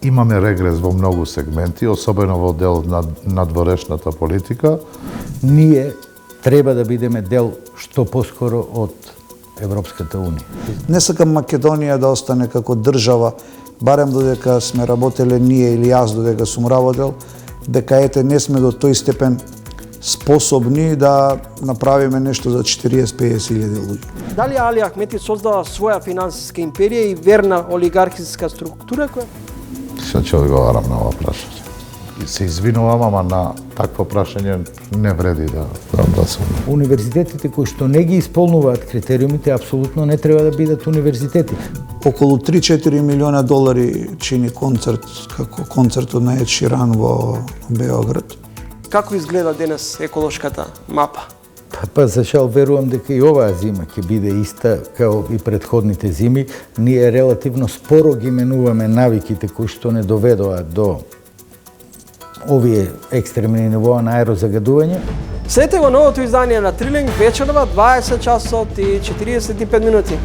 Имаме регрес во многу сегменти, особено во дел на надворешната политика. Ние треба да бидеме дел што поскоро од Европската Унија. Не сакам Македонија да остане како држава, барем додека сме работеле ние или јас додека сум работел, дека ете не сме до тој степен способни да направиме нешто за 40-50 илјади луѓе. Дали Али Ахмети создава своја финансиска империја и верна олигархиска структура која? Сега ќе одговарам на ова прашање. И се извинувам, ама на такво прашање не вреди да се. Универзитетите кои што не ги исполнуваат критериумите апсолутно не треба да бидат универзитети. Околу 3-4 милиона долари чини концерт, како концертот на Ед Ширан во Београд. Како изгледа денес еколошката мапа? Па за шал верувам дека и оваа зима ќе биде иста као и претходните зими. Ние релативно споро ги менуваме навиките кои што не доведоа до овие екстремни нивоа на аерозагадување. Следете го новото издание на Трилинг вечерва 20 часот и 45 минути.